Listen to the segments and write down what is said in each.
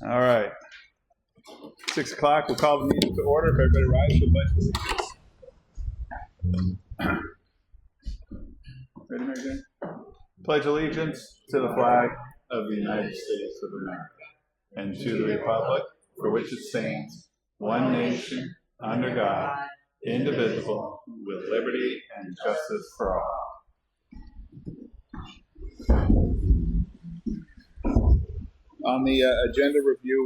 All right. 6 o'clock. We'll call the meeting to order. If everybody rise for pledge allegiance. Ready, Mary Jane? Pledge allegiance to the flag of the United States of America and to the republic for which it stands, one nation, under God, indivisible, with liberty and justice for all. On the agenda review,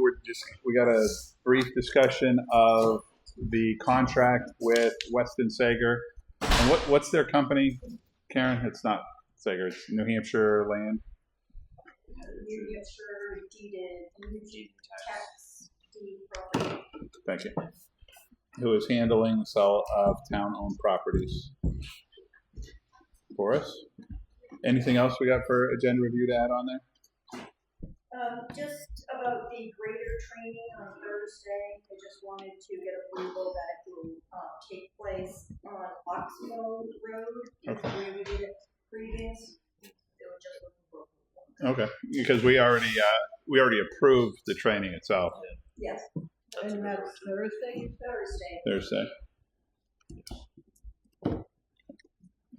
we got a brief discussion of the contract with Weston Sager. And what's their company, Karen? It's not Sager. It's New Hampshire Land. New Hampshire deeded tax deed property. Thank you. Who is handling the sale of town-owned properties for us? Anything else we got for agenda review to add on there? Just about the grader training on Thursday. I just wanted to get approval that it will take place on Oxbow Road. Okay. Where we did it previous. They were just looking for approval. Okay, because we already approved the training itself. Yes. And that's Thursday? Thursday.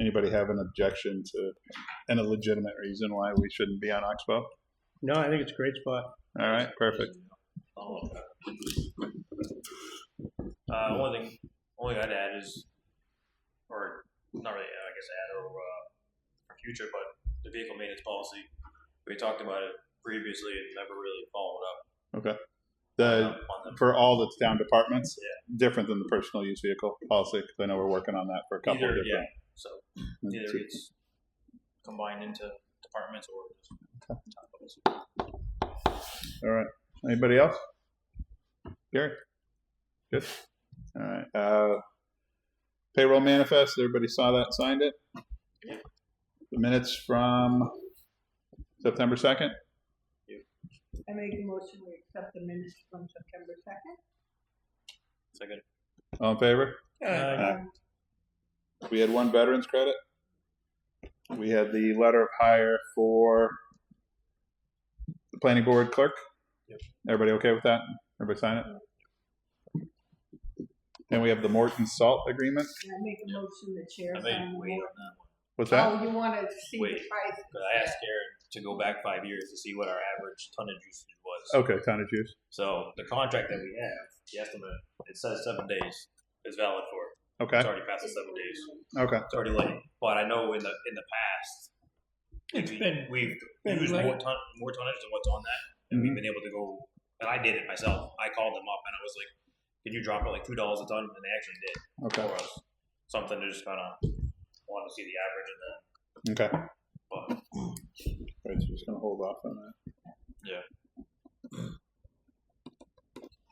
Anybody have an objection to, and a legitimate reason why we shouldn't be on Oxbow? No, I think it's a great spot. All right, perfect. Only I'd add is, or not really, I guess add or for future, but the vehicle maintenance policy. We talked about it previously and never really followed up. Okay. For all the town departments, Yeah. different than the personal use vehicle policy, because I know we're working on that for a couple of different. Yeah. So either it's combined into departments or just All right. Anybody else? Gary? Good. All right. Payroll manifest. Everybody saw that and signed it? Yeah. The minutes from September 2nd? I make a motion we accept the minutes from September 2nd. second. All in favor? We had one veterans credit. We had the letter of hire for the planning board clerk. Yep. Everybody okay with that? Everybody sign it? And we have the Morton Salt agreement. And I make a motion the chair I may sign the wait on warrant. that one. What's that? Oh, you want to see Wait, the price? Because I asked Karen to go back 5 years to see what our average tonnage usage was. Okay, tonnage use. So the contract that we have, the estimate, it says 7 days is valid for. Okay. It's already past the 7 days. Okay. It's already late. But I know in the past, we've been used late. more tonnage than what's on that, and we've been able to go. And I did it myself. I called them up and I was like, "Can you drop it like $2 a ton?" And they actually did Okay. for us. Something to just kind of want to see the average and then. Okay. But Right, so just gonna hold off on that. yeah.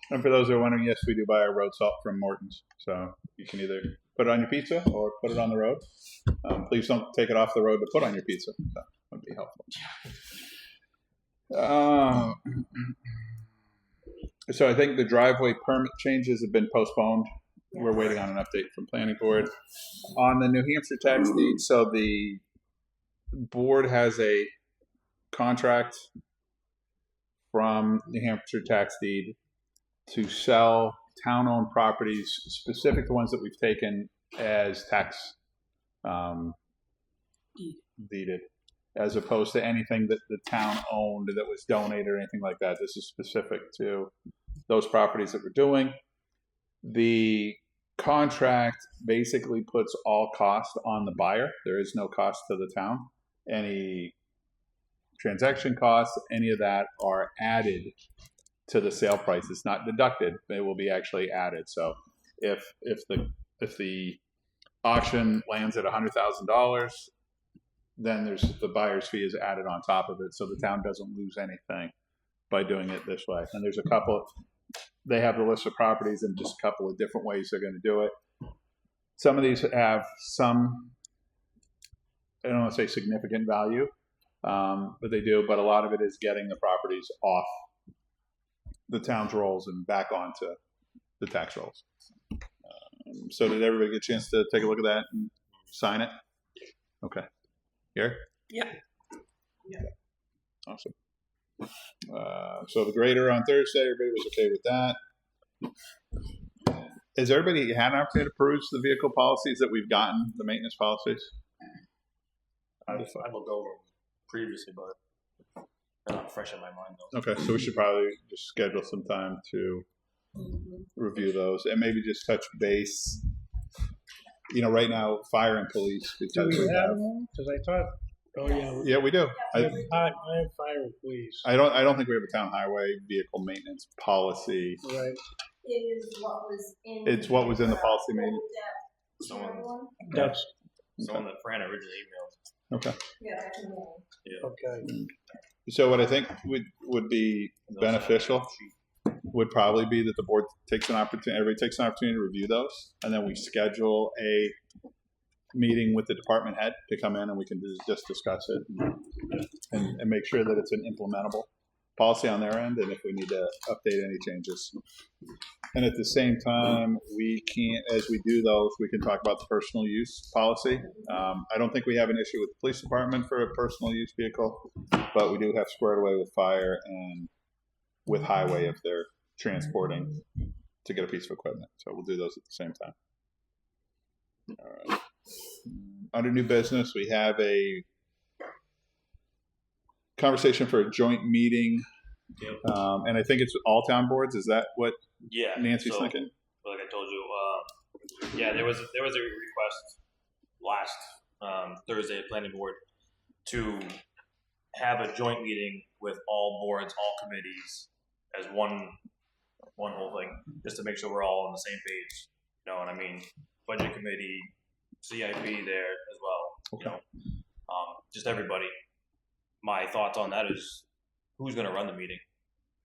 And for those who are wondering, yes, we do buy our road salt from Morton's. So you can either put it on your pizza or put it on the road. Please don't take it off the road to put on your pizza. That would be helpful. So I think the driveway permit changes have been postponed. We're waiting on an update from planning board. On the New Hampshire tax deed, so the board has a contract from New Hampshire tax deed to sell town-owned properties, specific to ones that we've taken as tax deeded, as opposed to anything that the town owned that was donated or anything like that. This is specific to those properties that we're doing. The contract basically puts all cost on the buyer. There is no cost to the town. Any transaction costs, any of that are added to the sale price. It's not deducted. They will be actually added. So if the auction lands at $100,000, then there's the buyer's fee is added on top of it. So the town doesn't lose anything by doing it this way. And there's a couple, they have the list of properties and just a couple of different ways they're going to do it. Some of these have some, I don't want to say significant value, but they do. But a lot of it is getting the properties off the town's rolls and back onto the tax rolls. So did everybody get a chance to take a look at that and sign it? Okay. Gary? Yeah. Awesome. So the grader on Thursday, everybody was okay with that. Has everybody had an opportunity to peruse the vehicle policies that we've gotten, the maintenance policies? I looked over them previously, but they're not fresh in my mind though. Okay, so we should probably just schedule some time to review those and maybe just touch base. You know, right now, fire and police, Do because we we have have. one? Because I thought, oh yeah, Yeah, we do. I have fire and police. I don't think we have a town highway vehicle maintenance policy. Right, Is what was in. It's what was in the policy meeting. Someone, that's, someone that Fran originally emailed. Okay. Yeah, I can name. okay. So what I think would be beneficial would probably be that the board takes an opportunity, everybody takes an opportunity to review those, and then we schedule a meeting with the department head to come in and we can just discuss it and make sure that it's an implementable policy on their end, and if we need to update any changes. And at the same time, we can't, as we do those, we can talk about the personal use policy. I don't think we have an issue with the police department for a personal use vehicle, but we do have squared away with fire and with highway if they're transporting to get a piece of equipment. So we'll do those at the same time. All right. Under new business, we have a conversation for a joint meeting. Yep. And I think it's all town boards. Is that what Yeah. Nancy's so, thinking? Like I told you, yeah, there was a request last Thursday at planning board to have a joint meeting with all boards, all committees as one whole thing, just to make sure we're all on the same page. You know what I mean? Budget committee, CIP there as well. Okay. You know, just everybody. My thoughts on that is who's going to run the meeting,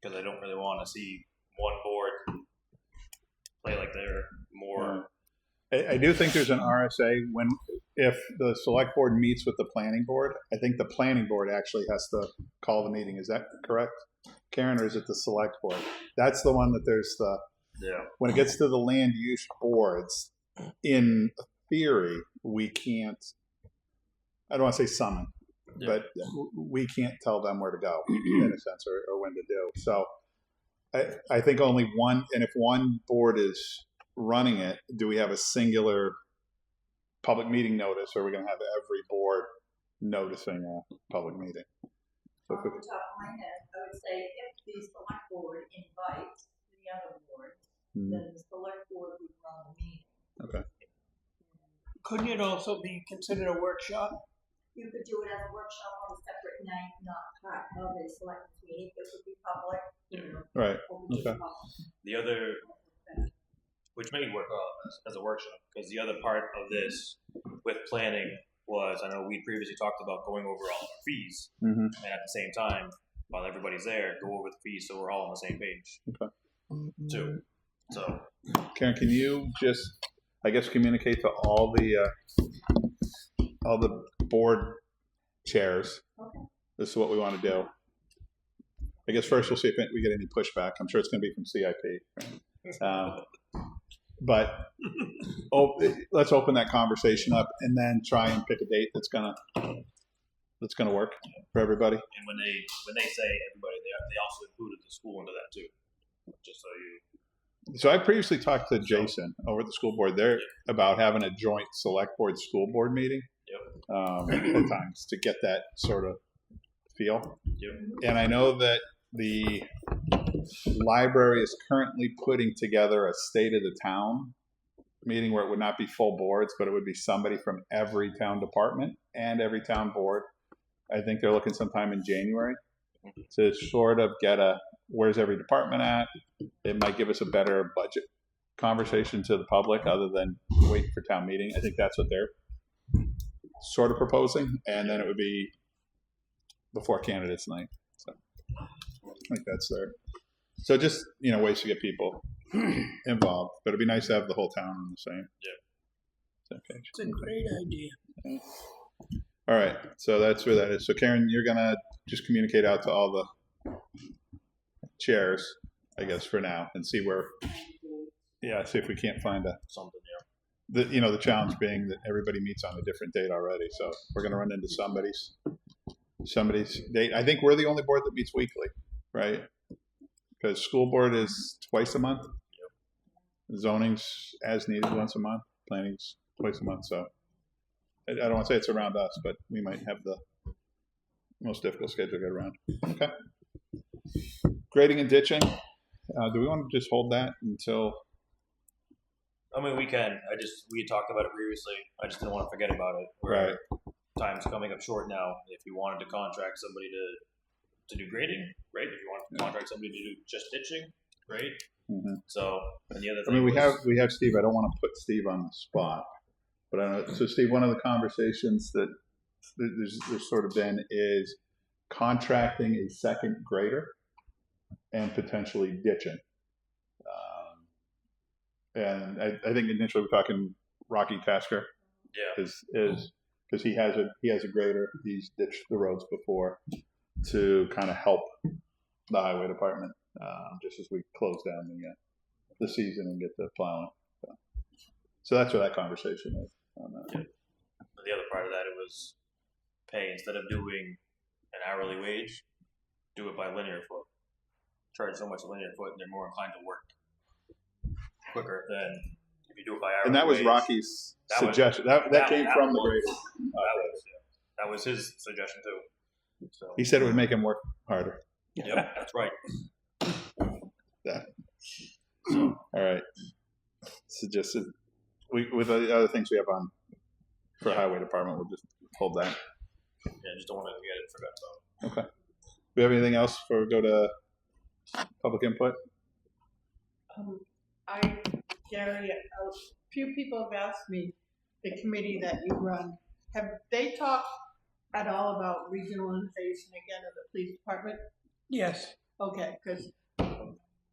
because I don't really want to see one board play like they're more. I do think there's an RSA if the select board meets with the planning board. I think the planning board actually has to call the meeting. Is that correct, Karen, or is it the select board? That's the one that there's the. Yeah. When it gets to the land use boards, in theory, we can't. I don't want to say summon, but we can't tell them where to go in a sense, or when to do. So I think only one, and if one board is running it, do we have a singular public meeting notice, or are we going to have every board noticing a public meeting? So Off the top of my head, I would say if the select board invites the other board, then the select board would run the meeting. Couldn't it also be considered a workshop? You could do it as a workshop on a separate night, not part of a select meeting, this would be public. Right. Open to the Okay. public. The other, which may work as a workshop, because the other part of this with planning was, I know we previously talked about going over all our fees, Mm-hmm. and at the same time, while everybody's there, go over the fees so we're all on the same page too. So Karen, can you just, I guess, communicate to all the board chairs? Okay. This is what we want to do. I guess first we'll see if we get any pushback. I'm sure it's going to be from CIP. But let's open that conversation up and then try and pick a date that's gonna work for everybody. and when they say everybody, they also included the school into that too, just so you. So I previously talked to Jason over at the school board there about having a joint select board school board meeting. At times to get that sort of feel. Yep. And I know that the library is currently putting together a state of the town meeting where it would not be full boards, but it would be somebody from every town department and every town board. I think they're looking sometime in January to sort of get where's every department at. It might give us a better budget conversation to the public other than waiting for town meeting. I think that's what they're sort of proposing, and then it would be before candidates night. So I think that's there. So just, ways to get people involved, but it'd be nice to have the whole town on the same page. It's a great idea. All right, so that's where that is. So Karen, you're gonna just communicate out to all the chairs, I guess, for now, and see where. Yeah, see if we can't find Something, the challenge being that everybody meets on a different date already. So we're gonna run into somebody's somebody's date. I think we're the only board that meets weekly, right? Because school board is twice a month. Zoning's as needed once a month. Planning's twice a month. So I don't want to say it's around us, but we might have the most difficult schedule to get around. Okay. Grading and ditching. Do we want to just hold that until? I mean, we can. We had talked about it previously. I just didn't want to forget about it. Right. Time's coming up short now. If you wanted to contract somebody to do grading, great. If you wanted to contract somebody to do just ditching, great. Mm-hmm. So, and the other I thing mean, was, we have Steve. I don't want to put Steve on the spot, but I don't know. So, Steve, one of the conversations that there's sort of been is contracting a second grader and potentially ditching. And I think initially we're talking Rocky Tasker. yeah, Is because he has a grader. He's ditched the roads before to kind of help the highway department just as we close down the season and get the plowing. So that's where that conversation is on that. yeah. But the other part of that, it was pay instead of doing an hourly wage, do it by linear foot. Charge so much a linear foot, and they're more inclined to work quicker than if you do it by hourly. And that was wage. Rocky's That was- suggestion. That came from the was- grader. That was his suggestion too. So He said it would make him work harder. yep, that's right. All right. Suggested with the other things we have on for highway department, we'll just hold that. Yeah, just don't want to get it forgot about. Do we have anything else before we go to public input? Gary, a few people have asked me, the committee that you run, have they talked at all about regionalization again of the police department? Yes, Okay, because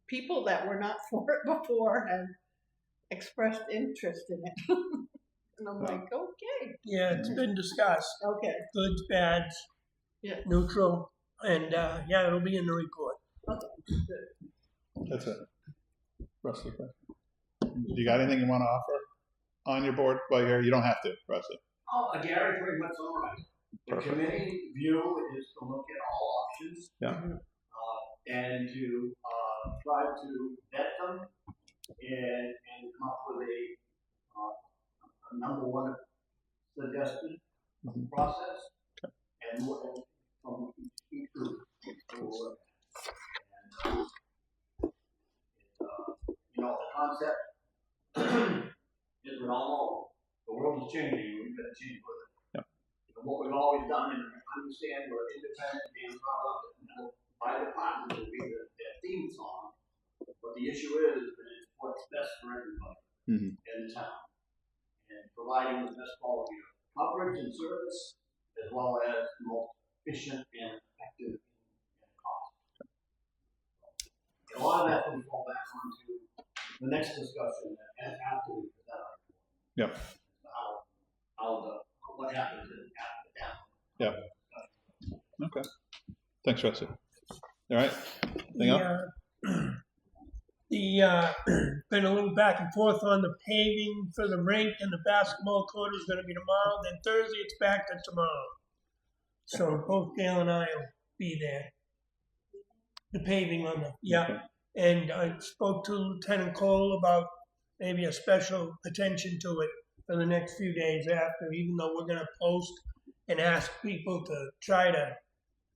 people that were not for it before have expressed interest in it. And I'm like, okay, yeah, it's been discussed, okay, goods, bads, Yeah. neutral, and, yeah, it'll be in the report. That's it. Rusty, you got anything you want to offer on your board while you're here? You don't have to, Rusty. Oh, Gary pretty much summarized. The Perfect. committee view is to look at all options. Yeah. And to try to vet them and come up with a number one suggestion process. And from each group. And, the concept is we all know the world is changing. We've got to change with it. Yeah. And what we've always done, and understand we're independent and proud of it. By department will be their theme song, but the issue is that it's what's best for everybody in the town, and providing the best quality of coverage and service, as well as the most efficient and effective and cost. And a lot of that will fall back onto the next discussion after we present our report. Yep. What happens after that. Yeah. Okay. Thanks, Rusty. All right. Anything else? Been a little back and forth on the paving for the rink, and the basketball court is gonna be tomorrow, then Thursday it's back to tomorrow. So both Gail and I will be there. The paving on the, yeah, and I spoke to Lieutenant Cole about maybe a special attention to it for the next few days after, even though we're gonna post and ask people to try to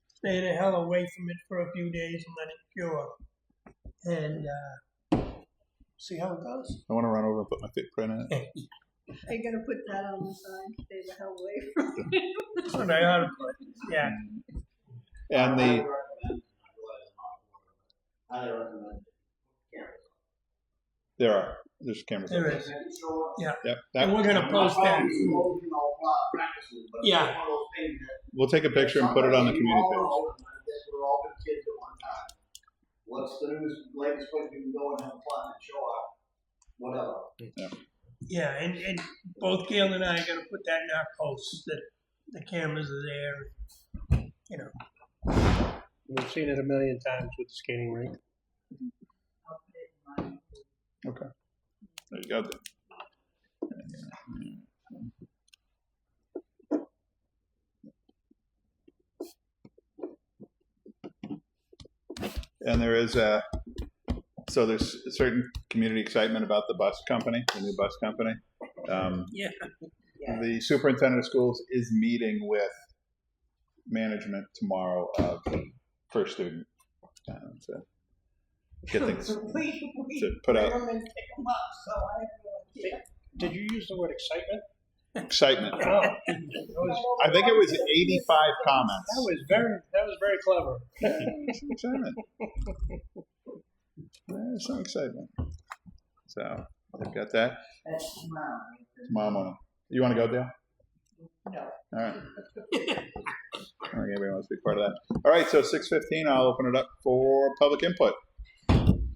stay the hell away from it for a few days and let it cure. And see how it goes. I want to run over and put my footprint in it. are you gonna put that on the sign, stay the hell away from it? That's what I ought to put. Yeah. And the I recommend cameras. there's cameras. There on is. Show up. Yeah. Yep. And we're gonna post that. Practices, but Yeah. it's one of those things that We'll take a picture and put it on the community page. We're all good kids at one time. What's the latest place we can go and have fun and show up? Whatever. Yeah, and both Gail and I are gonna put that in our posts that the cameras are there. You know. We've seen it a million times with the skating rink. Okay. There you go. And there is so there's a certain community excitement about the bus company, the new bus company. Yeah. The superintendent of schools is meeting with management tomorrow of first student to get things We to put bring out 'em and pick 'em up, so I have no idea. Did you use the word excitement? excitement. Oh, that was, I think it was 85 comments. that was very clever. Some excitement. There's some excitement. So they've got that That's tomorrow. tomorrow morning. You want to go, Dale? No. All right. I don't think anybody wants to be part of that. All right, so 6:15, I'll open it up for public input. Don't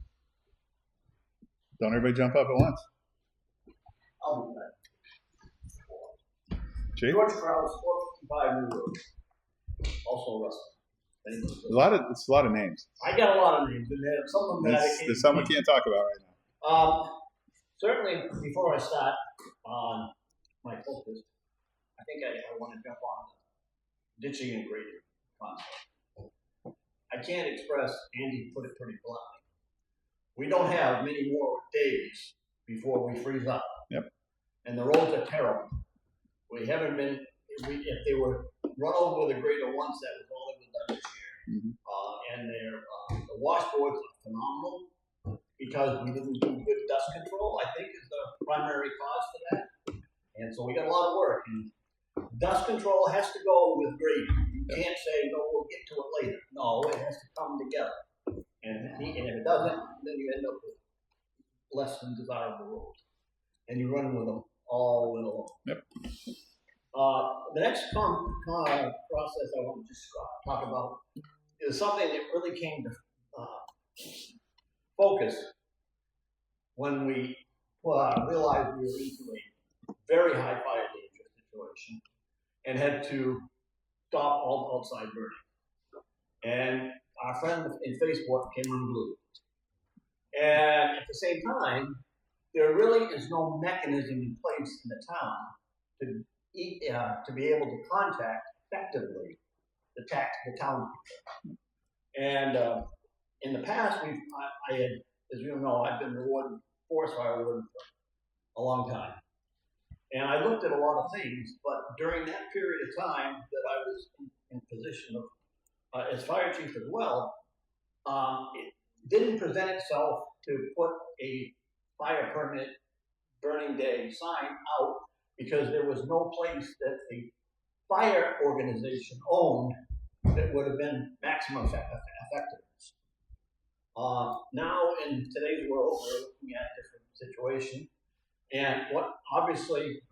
everybody jump up at once. I'll do that. Chief? George Krause, 455 New Road. Also Russell. It's a lot of names. I got a lot of names in there. Some of them that I can't. There's some we can't talk about right now. Certainly, before I start on my focus, I think I want to jump on the ditching and grading concept. I can't express, Andy put it pretty bluntly. We don't have many more days before we freeze up. Yep. And the roads are terrible. We haven't been, if they were run over with a grader once, that was all that was done this year. Mhm. And the washboards are phenomenal because we didn't do good dust control, I think is the primary cause for that. And so we got a lot of work. And dust control has to go with grading. You can't say, no, we'll get to it later. No, it has to come together. And if it doesn't, then you end up with less than desirable roads. And you run with them all winter long. Yep. The next process I want to just talk about is something that really came to focus when we realized we were into a very high fire danger situation and had to stop all outside burning. And our friend in Facebook came unglued. And at the same time, there really is no mechanism in place in the town to be able to contact effectively the town people. And in the past, I had, as you know, I've been the forest fire warden for a long time. And I looked at a lot of things, but during that period of time that I was in position of, as fire chief as well, it didn't present itself to put a fire permit burning day sign out because there was no place that the fire organization owned that would have been maximum effectiveness. Now in today's world, we're looking at a different situation. And what obviously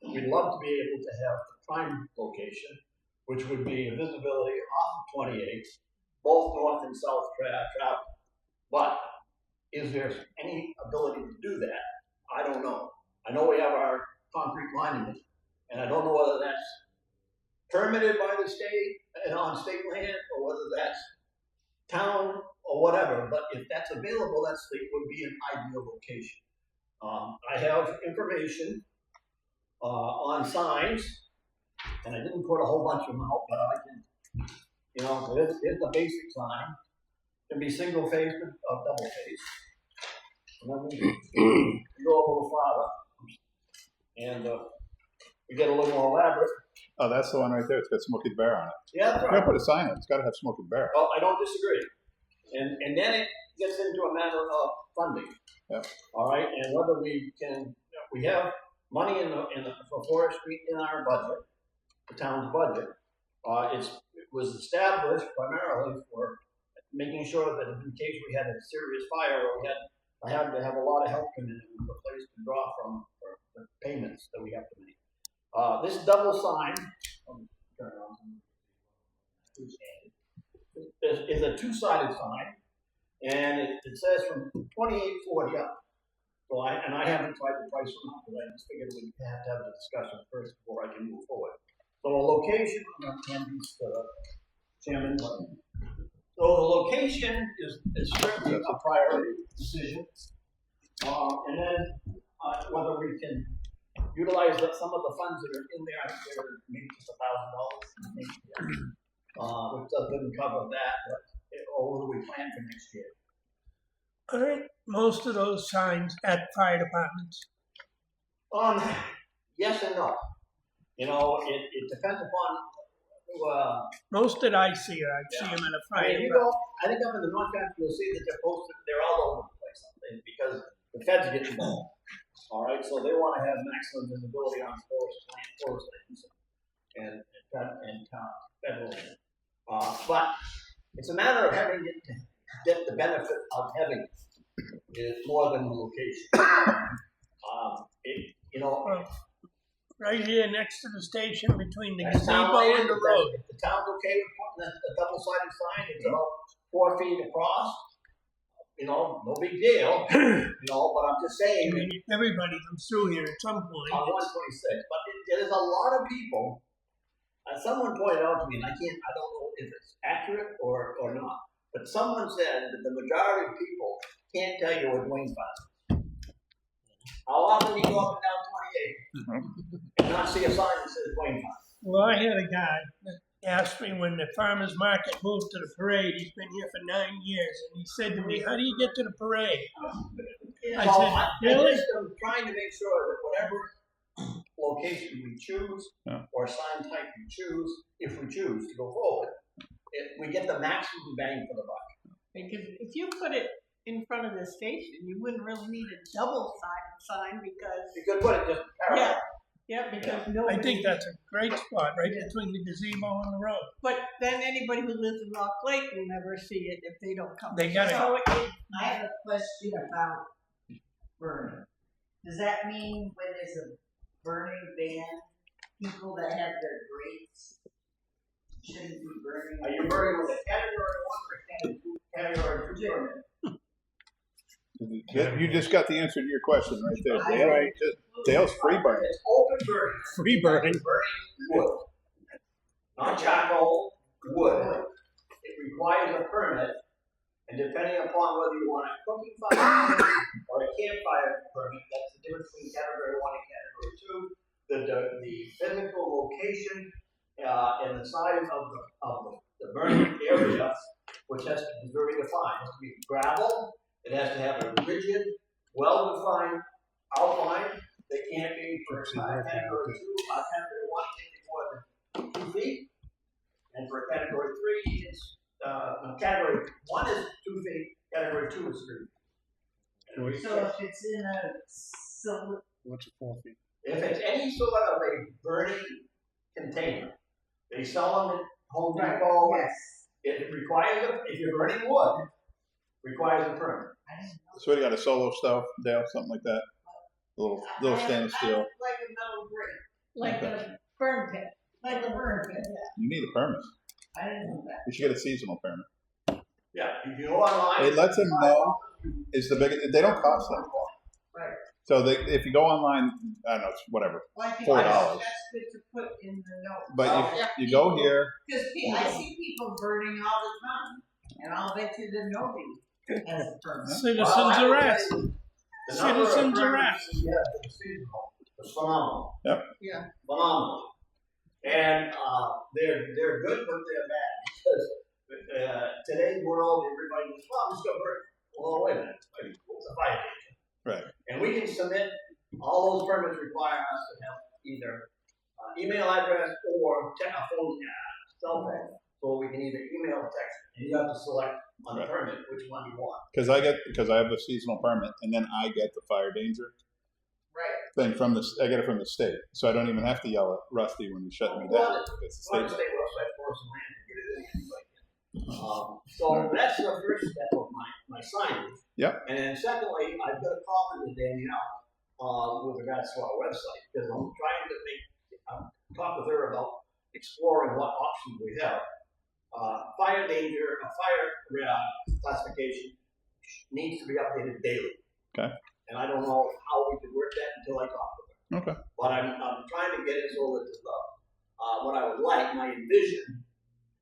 we'd love to be able to have the prime location, which would be a visibility off of 28, both north and south travel. But is there any ability to do that? I don't know. I know we have our concrete lining, and I don't know whether that's permitted by the state and on state land, or whether that's town or whatever. But if that's available, would be an ideal location. I have information on signs, and I didn't put a whole bunch of them out, but I can, here's the basic sign. It can be single phase or double phase. And then we go a little farther, and we get a little more elaborate. Oh, that's the one right there. It's got Smokey the Bear on it. Yeah, that's You right. gotta put a sign up. It's got to have Smokey the Bear. Well, I don't disagree. And then it gets into a matter of funding. Yeah. All right, and whether we have money for forestry in our budget, the town's budget. It was established primarily for making sure that in case we had a serious fire or I had to have a lot of help come in and a place to draw from for the payments that we have to make. This double sign is a two-sided sign, and it says from 2840 up. So I haven't tried the price or not, because I just figured we'd have to have a discussion first before I can move forward. So a location, I'm going to hand these to Chairman. So the location is certainly a priority decision, and then whether we can utilize some of the funds that are in there. I think they're maybe just $1,000, which doesn't cover that. But or do we plan for next year? Aren't most of those signs at fire departments? Yes and no. You know, it depends upon, Most that I see them at a I fire mean, you department. go, I think up in the North Country, you'll see that they're posted, they're all over the place, I think, because the feds get involved. All right, so they wanna have maximum visibility on forest things and federal. But it's a matter of having it, get the benefit of having it is more than the location. You know, Right here next to the station between the That's town gazebo land, and the if road. the town's okay with putting a double-sided sign, it's about 4 feet across, you know, no big deal, you know, but I'm just I saying, mean, everybody comes through here at some point. on 126, but there's a lot of people, someone pointed out to me, and I don't know if it's accurate or not, but someone said that the majority of people can't tell you what Wayne Farm is. How often do you go up and down 28 and not see a sign that says Wayne Farm? Well, I had a guy that asked me when the farmer's market moved to the parade. He's been here for 9 years, and he said to me, "How do you get to the parade?" I So said, I "Really?" just am trying to make sure that whatever location we choose, Yeah. or sign type we choose, if we choose to go forward, we get the maximum bang for the buck. Because if you put it in front of the station, you wouldn't really need a double-sided sign because, You could put it just parallel. because I nobody. think that's a great spot, right between the gazebo and the road. But then anybody who lives in Rock Lake will never see it if they don't come. They gotta- So I have a question about burning. Does that mean when there's a burning ban, people that have their grates shouldn't be burning? Are you burning with a category 1 or a category 2 permit? You just got the answer to your question right there, I- Dale. Right. Dale's free burn. It's open burning. Free burning. Burning wood. Not charcoal, wood. It requires a permit, and depending upon whether you want a cooking fire or a campfire permit, that's the difference between category 1 and category 2. The physical location, and the size of the burning area, which has to be very defined. It has to be gravel, it has to have a rigid, well-defined outline. They can't be for category 2, category 1 can't be more than 2 feet. And for category 3, it's, category 1 is 2 feet, category 2 is 3 feet. So if it's in a silver, What's a 4 feet? If it's any sort of a burning container, they sell them at Home Depot. yes. It requires, if you're burning wood, requires a permit. I didn't know. So what, you got a solo stove, Dale, something like that? Little stainless I steel. like a metal grate, like a burn pit. like a burn pit. You need a permit. I didn't know that. You should get a seasonal permit. Yeah, if you go online. It lets them know is the biggest. They don't cost anything. Right. So if you go online, I don't know, it's whatever. Like $4. That's good to put in the note. But you go here. Because I see people burning all the time, and I'll bet you that nobody has a permit. Citizens arrest. The number of Citizens permits arrest. we have for the seasonal is phenomenal. Yep. Yeah. Phenomenal. And they're good, but they're bad because today's world, everybody goes, "Well, I'm just gonna burn." Well, wait a minute, it's a fire danger. Right. And we can submit. All those permits require us to have either email address or a phone, cell phone, so we can either email or text. And you have to select on the Right. permit which one you want. Because I have a seasonal permit, and then I get the fire danger Right. thing I get it from the state, so I don't even have to yell at Rusty when he's shutting me down. It's the On the state. state website for some land to get it in anyway. So that's the first step of my signage. Yep. And then secondly, I've got a comment with Danielle with regards to our website because I'm trying to talk with her about exploring what options we have. Fire danger, fire classification needs to be updated daily. Okay. And I don't know how we could work that until I talk with her. Okay. But I'm trying to get it so that what I would like, my envision,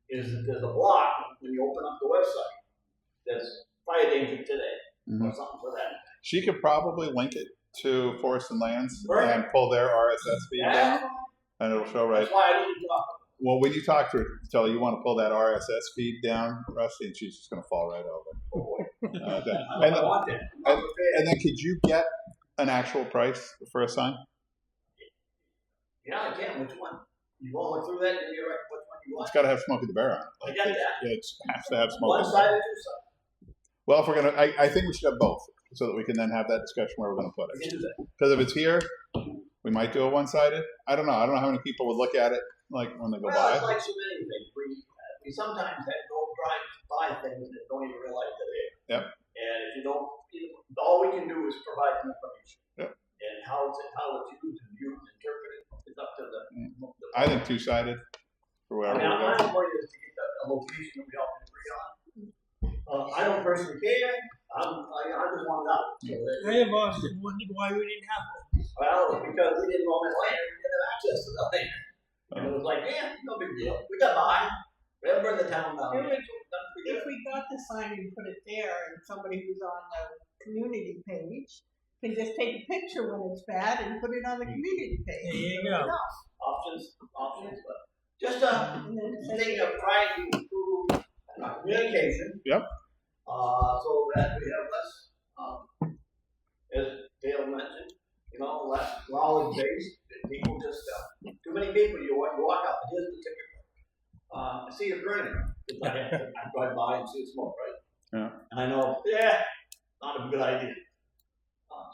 is that there's a block when you open up the website that's fire danger today, or something for that. She could probably link it to Forest and Lands Right. and pull their RSS feed down, That's and it'll show right. why I need to talk. Well, when you talk to her, tell her you want to pull that RSS feed down, Rusty, and she's just going to fall right over. I want that. I'm prepared. And then could you get an actual price for a sign? Yeah, I can. Which one? You won't look through that and you're right. Which one you want? It's got to have Smokey the Bear on it. I get that. It has to have Smokey One the side Bear. or two sides? Well, if we're going to, I think we should have both so that we can then have that discussion where we're going to put I it. can do that. Because if it's here, we might do a one-sided. I don't know. I don't know how many people would look at it like when they go Well, by. it's like so many things. We sometimes have to go drive by things that don't even realize they're there. Yep. And if you don't, all we can do is provide the information. Yep. And how it's used and viewed and interpreted is up to the. I think two-sided for I wherever mean, we're my going. whole point is to get a location that we all can agree on. I don't personally care. I just want it out. So that, I have often wondered why we didn't have one. well, because we didn't own that land, we didn't have access to the land. And it was like, yeah, no big deal. We got by. We haven't burned the town down. It yet, would- so we've done pretty If good. we got the sign and put it there, and somebody who's on the community page can just take a picture when it's bad and put it on the community page. There you So go. we know. Options, but just a And then thing of trying to improve communication. Yep. So that we have less, as Dale mentioned, less knowledge based. People just, too many people, you walk up, and here's the ticket. I see it burning. It's like, I drive by and see it smoke, right? Yeah. And I know, not a good idea.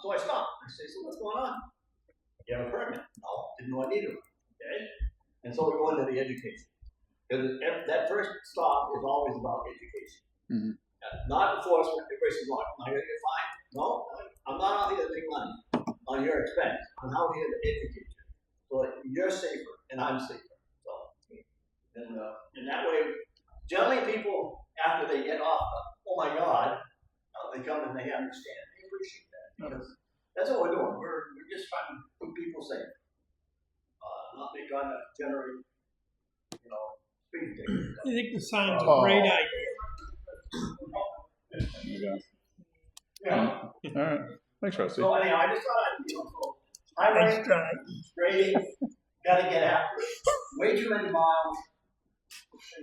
So I stop. I say, so what's going on? You have a permit? No, didn't know I needed one. Okay? And so we go into the education. Because that first stop is always about education. Mhm. Not enforcement. Everybody says, well, am I going to get fined? No, I'm not out here to make money on your expense. I'm out here to educate you. So that you're safer and I'm safer. So, and that way, generally people, after they get off, oh my God, they come and they understand. They appreciate that. Because that's what we're doing. We're just trying to keep people safe. Not be trying to generate, speed tickets. I think the sign's a Oh. great idea. There you go. Yeah. All right. Thanks, Rusty. So anyhow, I just thought I'd, Nice highway, try. grading, gotta get after it. Way too many miles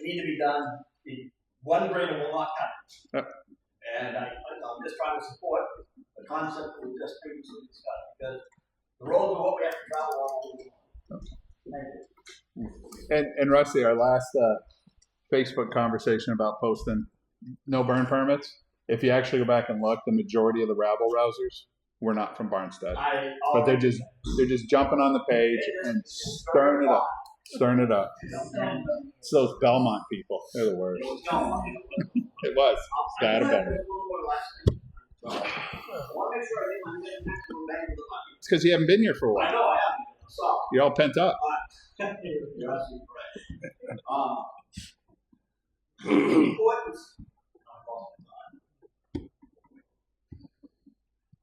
need to be done. One grader will not cut it. Yep. And I'm just trying to support the concept that we just previously discussed, because the roads are what we have to travel on. Thank you. And Rusty, our last Facebook conversation about posting no burn permits. If you actually go back and look, the majority of the rabble rousers were not from Barnstead, but they're just jumping on the page and stirring it up. It's those Belmont people. They're the worst. It was. Bad about it. I want to make sure I get my maximum bang for the money. It's because you haven't been here for a I while. know I have. I'm sorry. You're all pent up. You're absolutely correct. Importance.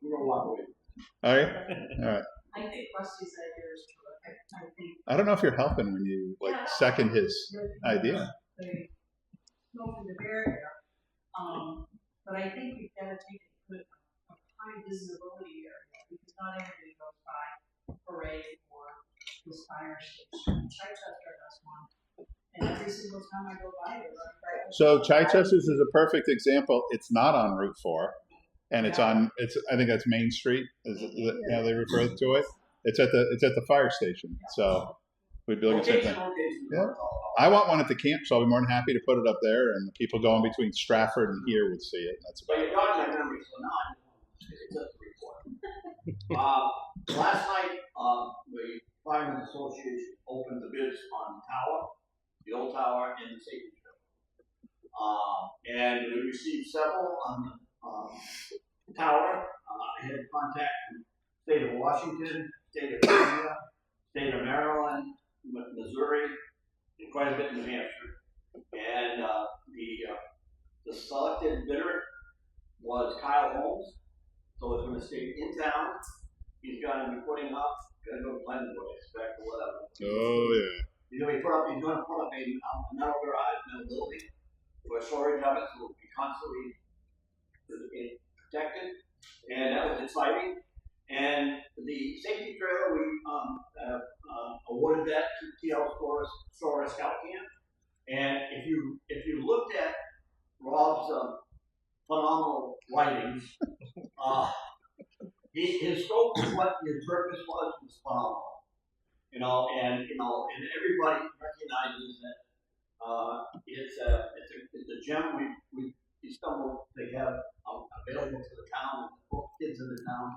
We're gonna walk away. All right. All right. I think Rusty's idea is terrific. I think I don't know if you're helping when you second his idea. the smoke in the barrier. But I think we've got to take a good high visibility area because not everybody goes by parade or this fire station. Chichester has one, and every single time I go by it, right. So Chichester's is a perfect example. It's not on Route 4, and it's on. I think that's Main Street. Is how they refer to it. It's at the fire station. So we'd be looking at Location, something. location. Yeah. I want one at the camp, so I'll be more than happy to put it up there, and the people going between Stratford and here would see it. That's So about you it. got my memory, so now I just want to report. Last night, the Firemen's Association opened the bids on the tower, the old tower, and the safety drill. And we received several on the tower. I had contact from the state of Washington, state of Virginia, state of Maryland, Missouri, and quite a bit in New Hampshire. And the selected bidder was Kyle Holmes. So it's going to stay in town. He's going to be putting up, going to go to Glenwood, I expect, or whatever. Oh yeah. He's going to put up a metal garage, metal building, for storage of it, so it'll be constantly protected. And that was exciting. And the safety trailer, we awarded that to TL Storage Scout writings. His scope of what his purpose was phenomenal. And everybody recognizes that it's a gem we stumbled to have available to the town, both kids in the town,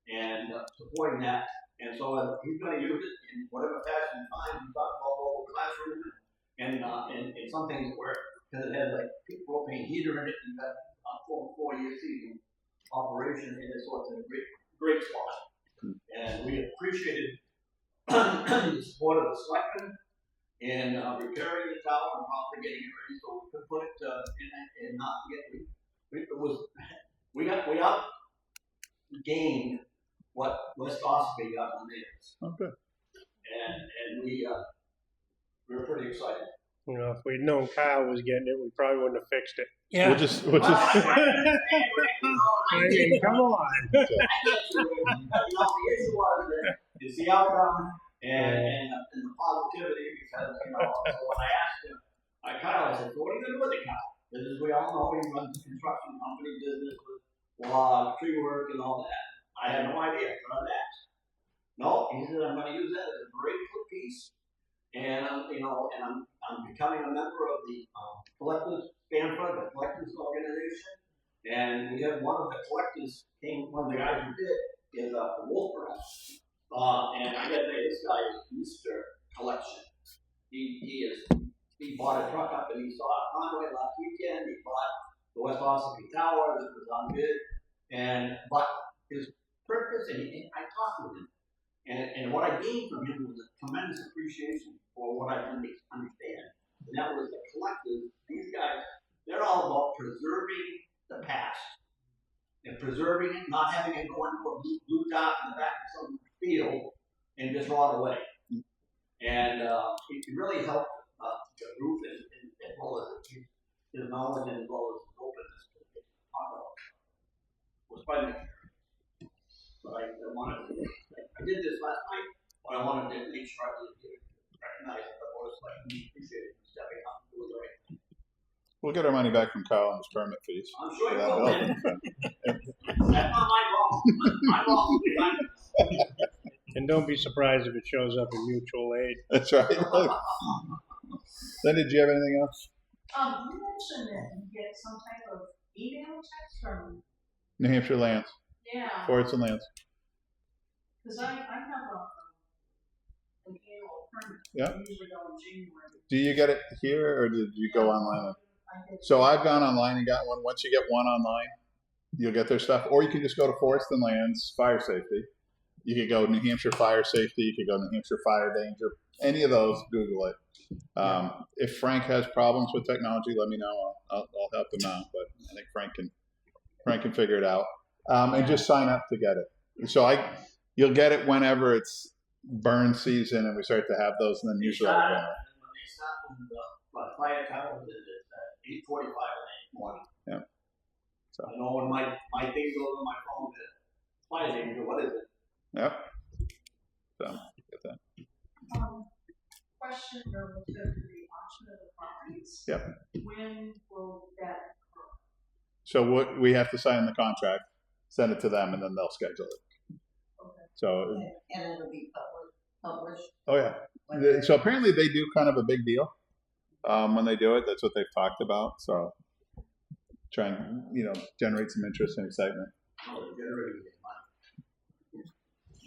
and supporting that. And so he's going to use it in whatever fashion he finds. He's talking about local classroom and some things where, because it has like propane heater in it, and got a 4-year season operation, and it's a great spot. And we appreciated the support of the selectmen in repairing the tower and properly getting it ready so we could put it in and not get we gained what West Ospey got on theirs. Okay. And we were pretty excited. You know, if we'd known Kyle was getting it, we probably wouldn't have fixed it. Yeah. We'll just. I mean, come on. The issue was that it's the outcome and the positivity because, so when I asked him, I said, so what are you going to do with the cow? Because as we all know, he runs a construction company business with tree work and all that. I had no idea, so I asked. No, he said, I'm going to use that as a great piece. And I'm becoming a member of the collectors, Stanford, the collectors organization. And we have one of the collectors, one of the guys who did, is Wolfborough. And I gotta say, this guy is Mr. Collection. He bought a truck up and he saw Conway last weekend. He bought the West Ossipee Tower that was on bid. But his purpose, and I talked with him. And what I gained from him was a tremendous appreciation for what I didn't understand. And that was the collectors. These guys, they're all about preserving the past. And preserving it, not having it go into a blue dot in the back of some field and just rot away. And it really helped the group as well as his knowledge and as well as his openness to talk about. Was quite an experience. But I did this last night, but I wanted to make sure I recognize that I was appreciated stepping up and doing the right thing. We'll get our money back from Kyle on his permit fees. I'm sure for you that will. building. That's not my problem. My problem is And don't be surprised if it shows up in mutual aid. That's right. Linda, did you have anything else? You mentioned that you get some type of email text from, New Hampshire Lands, yeah, Forests and Lands. because I have an annual permit. Yeah. I usually go in January. Do you get it here or did you go online? I did. So I've gone online and got one. Once you get one online, you'll get their stuff. Or you can just go to Forest and Lands, Fire Safety. You could go New Hampshire Fire Safety. You could go New Hampshire Fire Danger. Any of those, Google it. If Frank has problems with technology, let me know. I'll help him out. But I think Frank can figure it out. And just sign up to get it. So you'll get it whenever it's burn season and we start to have those. And then usually I'll go. when they stop on the fire tower, it's 8:45 in the morning. Yeah. So. I know when my thing goes on my phone, fire danger, what is it? Yep. So get that. Question relative to the auction of the properties. Yep. When will that occur? So what we have to sign the contract, send it to them, and then they'll schedule it. Okay. So, And it'll be published. oh yeah. So apparently they do kind of a big deal when they do it. That's what they've talked about. So try and generate some interest and excitement.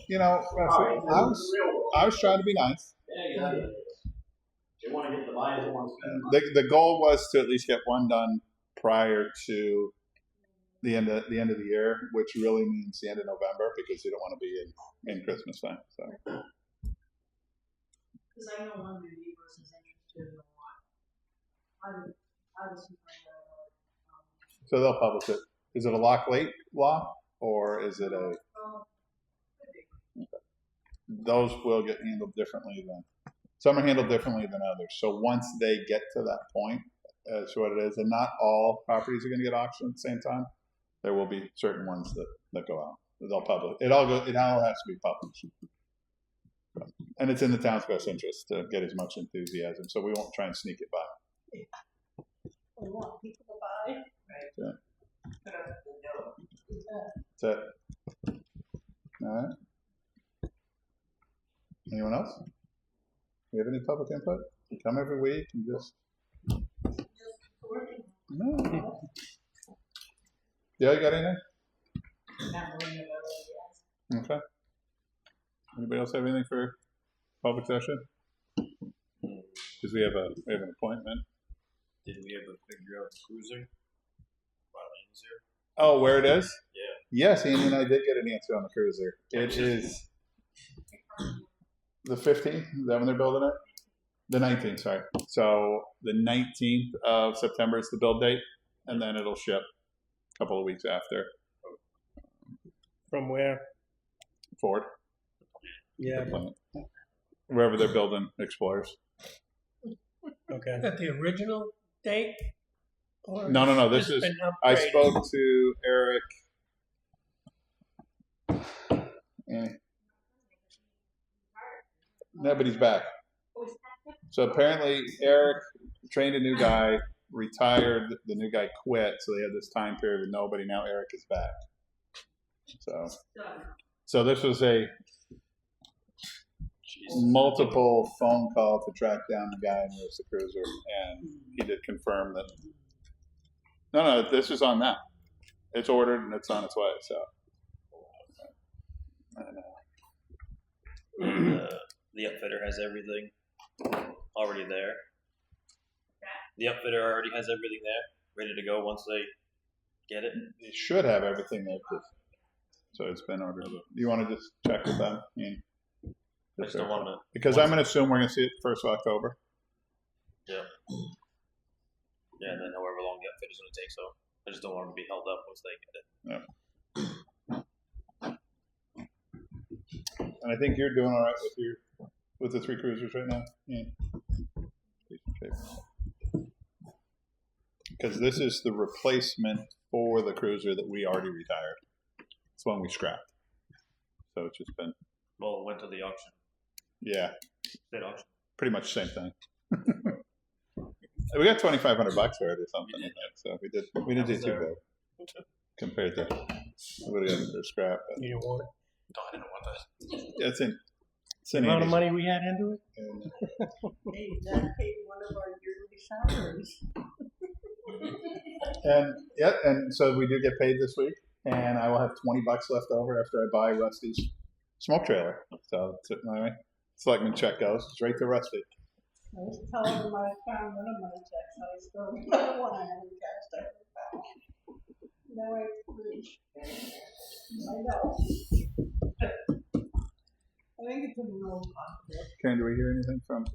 Russell, I was trying to be nice. Yeah, they want to get the buyers that want to spend money. The goal was to at least get one done prior to the end of the year, which really means the end of November because you don't want to be in Christmas time. So. Because I know one of your neighbors is interested in a lot. How does he find out? So they'll publish it. Is it a lock late law or is it a? Could be. Those will get handled differently than some are handled differently than others. So once they get to that point, that's what it is, and not all properties are going to get auctioned at the same time. There will be certain ones that go out. They'll publish. It all has to be published, and it's in the town's best interest to get as much enthusiasm. So we won't try and sneak it by. We want people to buy. Put up the That's it. All right. Anyone else? You have any public input? You come every week and just. No. Yeah, you got anything? Not worrying about it yet. Okay. Anybody else have anything for public session? Because we have an appointment. Did we ever figure out the cruiser? Marlene's here. Oh, where it is? Yeah. Yes, Andy and I did get an answer on the cruiser. It is the 15th. Is that when they're building it? The 19th, sorry. So the 19th of September is the build date, and then it'll ship a couple of weeks after. From where? Ford. Yeah. Wherever they're building Explorers. Okay. Is that the original date? Or No. This it's is. been I upgraded? spoke to Eric. No, but he's back. So apparently Eric trained a new guy, retired. The new guy quit, so they had this time period with nobody. Now Eric is back. So this was a multiple phone call to track down the guy who was the cruiser, and he did confirm that. No, this is on them. It's ordered and it's on its way. So. I don't know. The outfitter has everything already there. The outfitter already has everything there, ready to go once they get it. They should have everything there. So it's been ordered. You want to just check with them? I just don't want to. Because I'm going to assume we're going to see it 1st of October. Yeah. Yeah, and then however long the outfitter's going to take. So I just don't want them to be held up once they get it. Yeah. And I think you're doing all right with the 3 cruisers right now. Yeah. Because this is the replacement for the cruiser that we already retired. It's one we scrapped. So it's just been. Well, it went to the auction. Yeah. State auction. Pretty much the same thing. We got $2,500 for it or something like that. So we did do too bad compared to what we got for scrap. You didn't want it? No, I didn't want that. Yeah, it's in The amount of 80s. money we had into it? Hey, that paid one of our yearly salaries. And so we do get paid this week, and I will have $20 left over after I buy Rusty's smoke trailer. So my Selectmen check goes straight to Rusty. I was telling them I found one of my checks, I still another one I haven't cashed, I put back. Now I free. I know. I think it's a real conflict. Karen, do we hear anything from?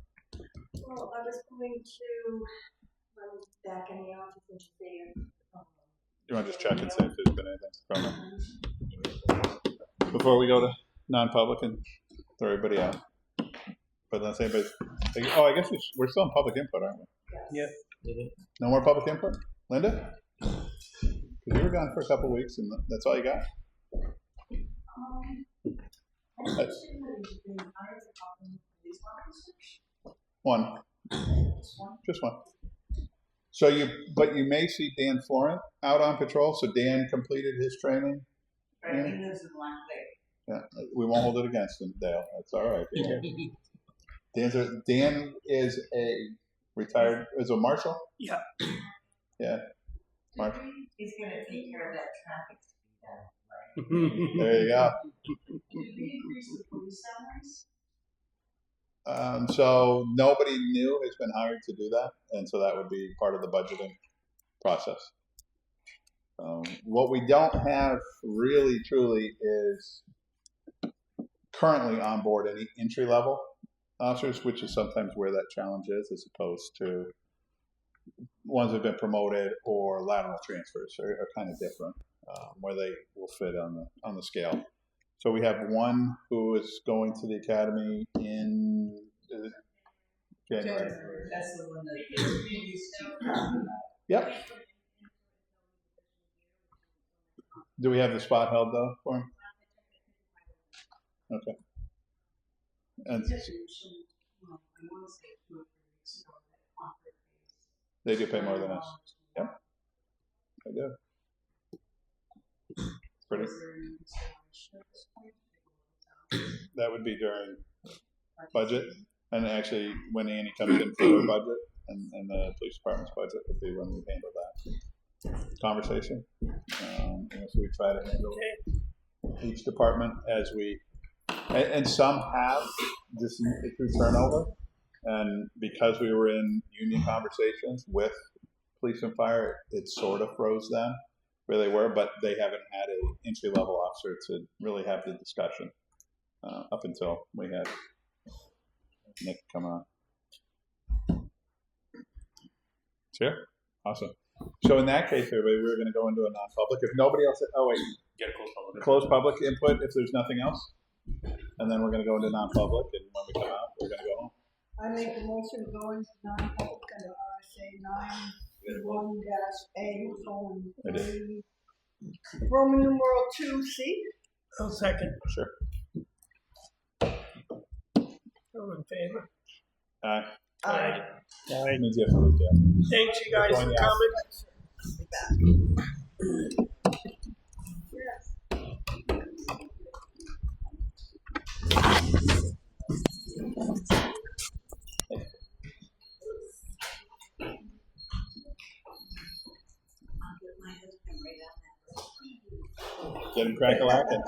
Well, I was going to run back in the office and see if. You want to just check and see if there's been anything from it before we go to non-public and throw everybody out? But unless anybody's. Oh, I guess we're still in public input, aren't we? Yeah. No more public input, Linda? Because you were gone for a couple of weeks, and that's all you got. One. Just one. So but you may see Dan Florent out on patrol. So Dan completed his training. Right, he lives in Long Lake. Yeah, we won't hold it against him, Dale. That's all right. Dan is a retired. Is a marshal? Yeah. Yeah. Marshal. He's gonna take care of that traffic speed down. There you go. Did we increase the police salaries? So nobody new has been hired to do that, and so that would be part of the budgeting process. What we don't have really truly is currently on board any entry level officers, which is sometimes where that challenge is, as opposed to ones that have been promoted or lateral transfers are kind of different, where they will fit on the scale. So we have one who is going to the academy in January. That's the one that the previous chief talked about. Yep. Do we have the spot held though for him? Okay. And they do pay more than us. Yep. They do. Pretty. Is there any consideration at this point? That would be during budget, and actually when Annie comes in for her budget and the police department's budget would be when we handle that conversation. So we try to handle each department as we, and some have just through turnover, and because we were in union conversations with police and fire, it sort of froze them where they were, but they haven't had an entry level officer to really have the discussion up until we had Nick come on. Sure, awesome. So in that case, everybody, we're going to go into a non-public. If nobody else, Get a close public. close public input if there's nothing else, and then we're going to go into non-public, and when we come out, we're going to go home. I make a motion to go into non-public under RSA 9(1)(a) Roman numeral 2C. I'll second. Sure. All in favor? Aye. Aye. That means you have to leave there. Thanks, you guys, for Join the coming. I'll get my husband right on that. Get him crack-a-lacking.